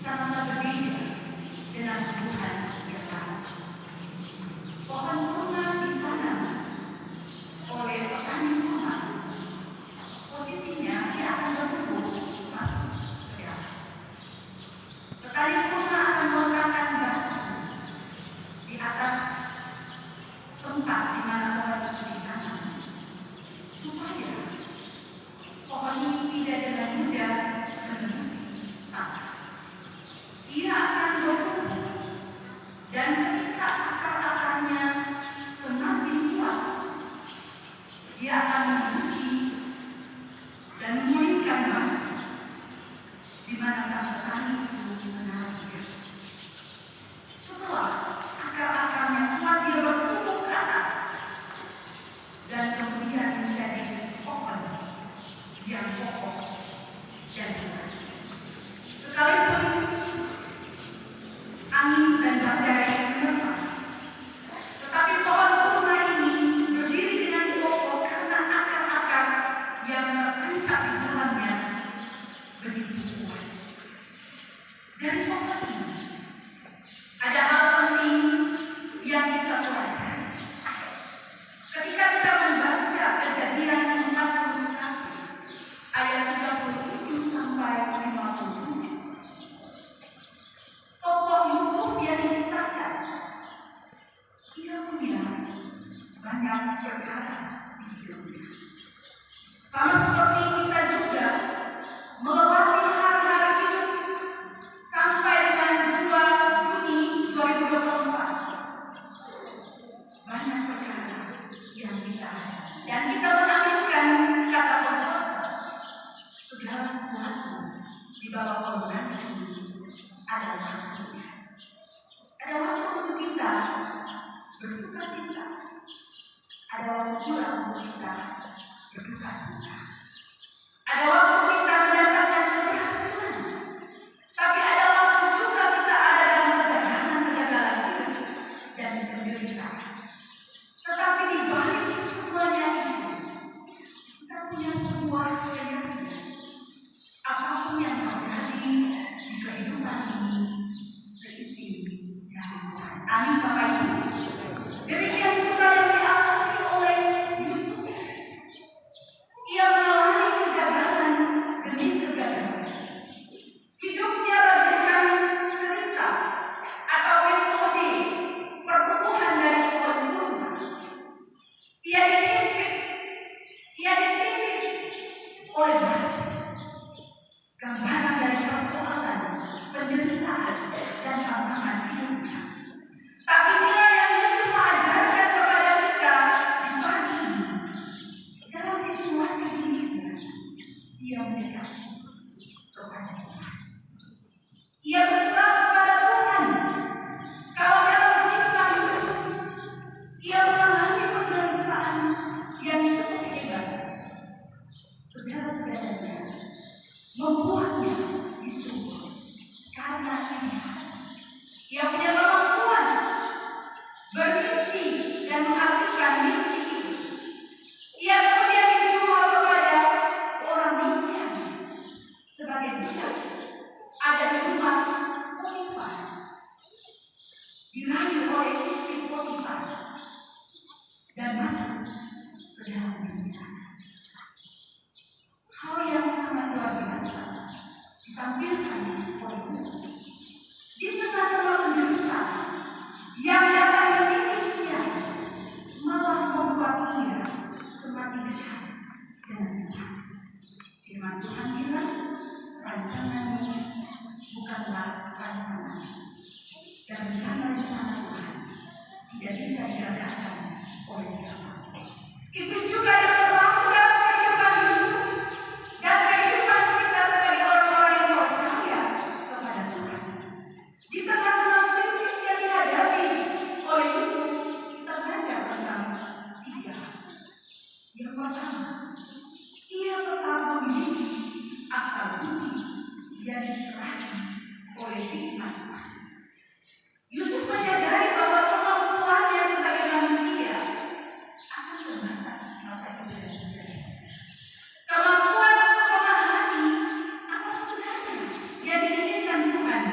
sangatlah berbeda dengan Tuhan yang lain. Pohon kurma ditanam oleh petani kurma. Posisinya dia akan bertumbuh masuk ke dalam. Petani kurma akan meletakkan batu di atas tempat di mana pohon itu ditanam, supaya pohon ini tidak dengan mudah menembus tanah. Ia akan bertumbuh, dan ketika akar-akarnya semakin kuat, dia akan menembus dan memulihkan batu di mana sang petani itu menanamnya. Setelah akar-akarnya kuat, dia bertumbuh ke atas dan kemudian menjadi pohon yang kokoh dan kuat. Sekalipun angin dan badai menerpa, tetapi pohon kurma ini berdiri dengan kokoh karena akar-akar yang tertancap di dalamnya begitu kuat. Dari pohon ini ada hal penting yang kita pelajari. Ketika kita membaca Kejadian 41 ayat 37 sampai 57, tokoh Yusuf yang dikisahkan, ia punya banyak perkara di hidupnya. Sama seperti kita juga melewati hari-hari hidup sampai dengan 2 Juni 2024. Banyak perkara yang kita hadapi, dan kita mengakhirkan kata pepatah, segala sesuatu di bawah permukaan ini ada waktunya. Ada waktu untuk kita bersuka cita, ada waktu pula untuk kita berduka cita. Ada waktu kita mendapatkan keberhasilan, tapi ada waktu juga kita ada dalam kegagalan hidup dan penderitaan. Tetapi di balik semuanya itu, kita punya sebuah keyakinan. Apapun yang terjadi di kehidupan ini seisi dari Tuhan. Amin, Bapak Ibu. Demikian juga yang dialami oleh Yusuf. Ia mengalami kegagalan demi kegagalan. Hidupnya bagaikan cerita atau metode pertumbuhan dari pohon kurma. Ia ditipis oleh batu. Gambaran dari persoalan, penderitaan, dan tantangan hidupnya. Tapi nilai yang Yesus ajarkan kepada kita di pagi ini, dalam situasi ini, ia mendekati kepada Tuhan. Ia berserah kepada Tuhan. Kalau dalam kisah Yusuf, ia mengalami penderitaan yang cukup hebat. Saudara-saudaranya, membuatnya disuruh karena ia punya kemampuan bermimpi dan mengartikan mimpi itu. Ia kemudian dijual kepada orang Midian sebagai budak, ada di rumah Potifar, dirayu oleh istri Potifar dan masuk ke dalam penjara. Hal yang sangat luar biasa ditampilkan oleh Yusuf di tengah-tengah penderitaan yang datang menipisnya, malah membuat ia semakin dekat dengan Tuhan. Firman Tuhan bilang, rancanganmu bukanlah rancangan, dan rencana-rencana Tuhan tidak bisa digagalkan oleh siapapun. Itu juga yang berlaku dalam kehidupan Yusuf dan kehidupan kita sebagai orang-orang yang percaya kepada Tuhan. Di tengah-tengah krisis yang dihadapi oleh Yusuf, kita belajar tentang 3. Yang pertama, ia tetap memiliki akal budi yang dicerahkan oleh hikmat Tuhan. Yusuf menyadari bahwa kemampuannya sebagai manusia akan terbatas. Bapak Ibu dan Saudara, kemampuan memahami apa sebenarnya yang diinginkan Tuhan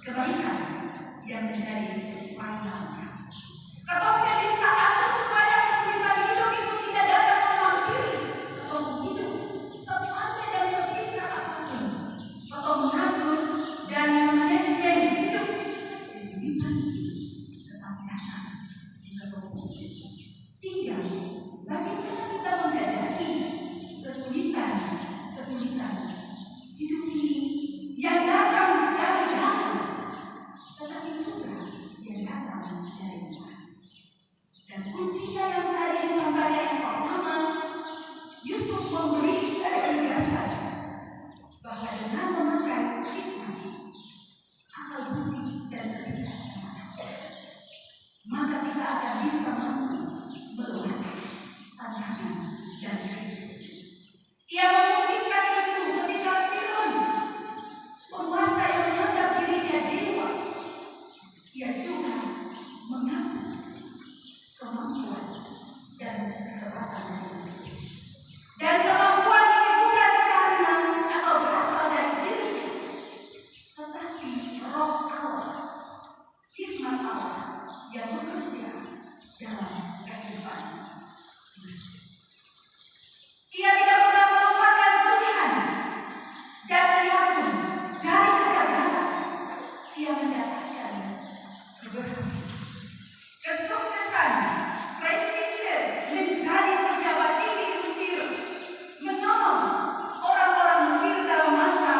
kebaikan yang menjadi finalnya. Kata saya di saat supaya kesulitan hidup itu tidak dapat menghampiri atau hidup sepandai dan sepintar apapun atau mengatur dan manajemen hidup, kesulitan tetap datang di kelompok. Tinggal bagaimana kita menghadapi kesulitan hidup ini yang datang dari dalam, tetapi juga yang datang dari luar. Dan kuncinya yang tadi disampaikan yang pertama, Yusuf memberi penegasan bahwa dengan memakai hikmat, akal budi dan kebijaksanaan, maka kita akan bisa mampu melewati tantangan dan krisis. Ia membuktikan itu ketika Firaun, penguasa yang menganggap dirinya dewa, ia juga mengaku kemampuan dan kehebatan manusia. Dan kemampuan ini bukan karena atau berasal dari dirinya, tetapi roh Allah, hikmat Allah yang bekerja dalam kehidupan Yusuf. Ia tidak pernah melupakan Tuhan, dan ia pun dari kegagalan ia mendapatkan keberhasilan. Kesuksesan prestise menjadi pejabat tinggi di Mesir, menolong orang-orang Mesir dalam masa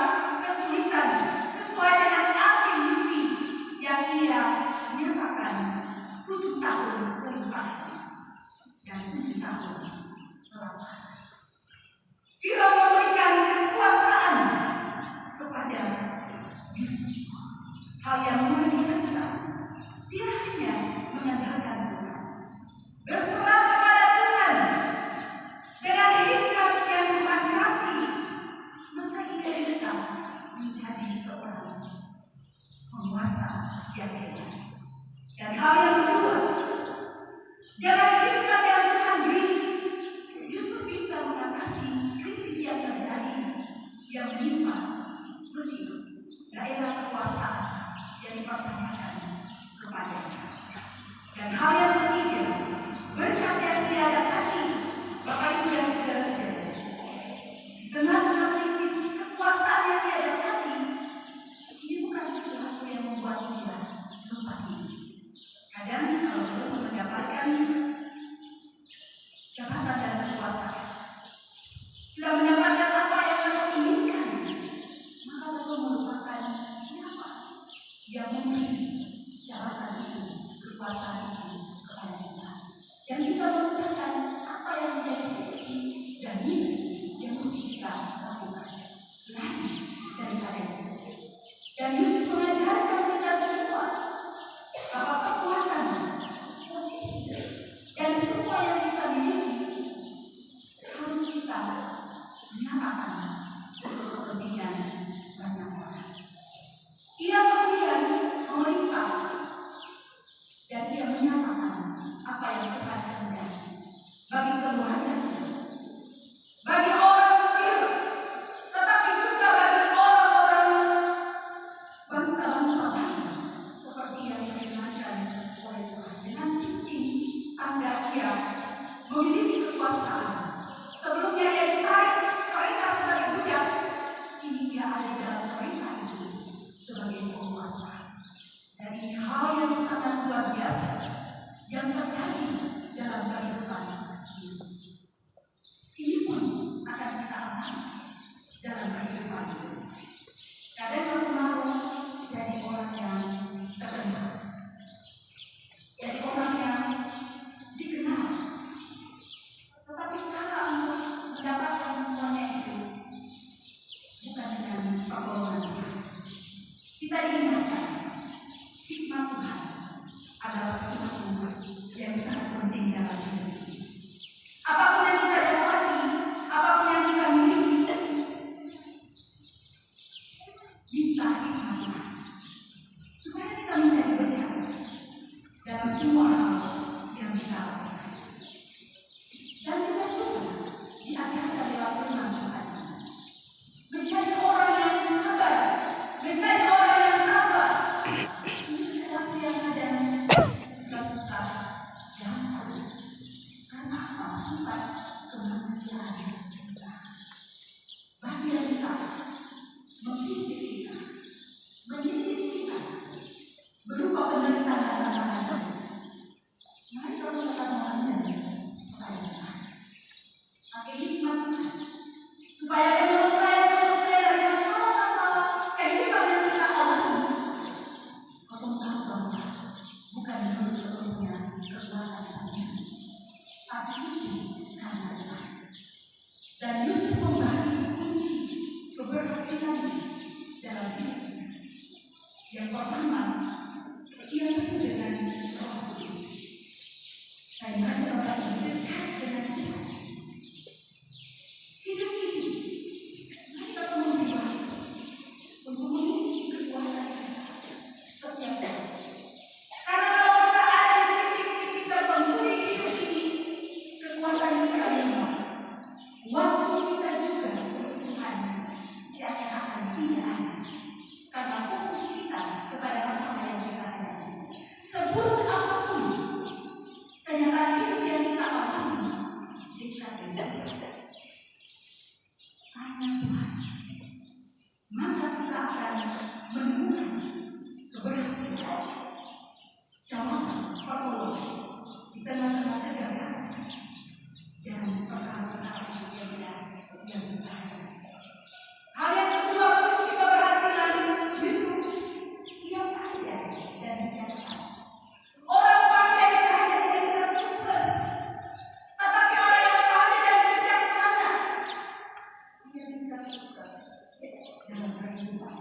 kesulitan sesuai dengan arti mimpi yang ia nyatakan 7 tahun berlimpah dan 7 tahun berlimpah. Firaun memberikan kekuasaan kepada Yusuf. Hal yang luar biasa, dia hanya mengandalkan Tuhan, berserah kepada Tuhan. Dengan hikmat yang Tuhan kasih, maka ia bisa menjadi seorang penguasa yang hebat. Dan hal yang kedua, dengan hikmat yang Tuhan beri, Yusuf bisa mengatasi krisis yang terjadi yang menimpa Mesir, daerah kekuasaan yang dipercayakan kepadanya. Dan hal yang ketiga, berkat yang tiada tadi, Bapak Ibu dan saudara-saudara, dengan analisis kekuasaan yang tiada tadi, ini bukan sesuatu yang membuat dia lupa diri. Kadang kalau terus mendapatkan jabatan dan kekuasaan, sudah mendapatkan apa yang kita inginkan, maka kita melupakan siapa yang memberi jabatan itu, kekuasaan itu kepada kita. Dan kita melupakan apa yang menjadi visi dan misi yang mesti kita lakukan lain daripada itu. Dan Yesus mengajarkan kita semua bahwa kekuatan, posisi, dan semua yang kita miliki harus kita nyatakan untuk kepentingan banyak orang. Ia kemudian memerintah dan ia menyatakan apa yang Tuhan kehendaki bagi keluarga, bagi orang Mesir, tetapi juga bagi orang-orang bangsa-bangsa lain, seperti yang difirmankan oleh Tuhan. Dengan cincin tanda ia memiliki kekuasaan. Sebelumnya ia ditarik kereta sebagai budak, kini ia ada dalam kereta itu sebagai penguasa. Dan ini hal yang sangat luar biasa yang terjadi dalam kehidupan Yesus. Ini pun akan kita alami dalam kehidupan itu. Kadang aku mau jadi orang yang terkenal, jadi orang yang dikenal, tetapi cara untuk mendapatkan semuanya itu bukan dengan pertolongan Tuhan. Kita diingatkan hikmat Tuhan adalah sesuatu yang sangat penting dalam hidup. Apapun yang kita dapati, apapun yang kita miliki, minta hikmat Tuhan supaya kita menjadi berkat dalam semua hal yang kita lakukan. Dan kita juga diajarkan dalam firman Tuhan menjadi orang yang sabar, menjadi orang yang tabah, sebuah penderitaan dan tantangan. Mari kamu tetap mengambil kepada Tuhan. Pakai hikmat Tuhan, supaya menyelesaikan dari masalah-masalah kehidupan yang kita alami. Kau tahu bahwa bukan menurut ketemunya kekuatan saja, tapi itu karena Tuhan. Dan Yusuf membagi kunci keberhasilan dalam hidup. Yang pertama, ia penuh dengan Roh Kudus. Saya mengajak orang yang dekat dengan Tuhan. Hidup ini, mereka perlu diwakili untuk mengisi kekuatan kita setiap hari. Karena kalau kita ada di titik-titik tertentu di hidup ini, kekuatan kita lemah. Waktu kita juga untuk Tuhan seakan-akan tidak ada. Karena fokus kita kepada masalah yang kita hadapi. Seburuk apapun kenyataan hidup yang kita alami, kita tidak karena Tuhan, maka kita akan menemukan keberhasilan, jawaban, pertolongan di tengah-tengah kegagalan dan perkara-perkara yang kita hadapi. Hal yang kedua, kunci keberhasilan Yusuf, ia pandai dan bijaksana. Orang pandai saja tidak bisa sukses, tetapi orang yang pandai dan bijaksana, dia bisa sukses dalam kehidupan.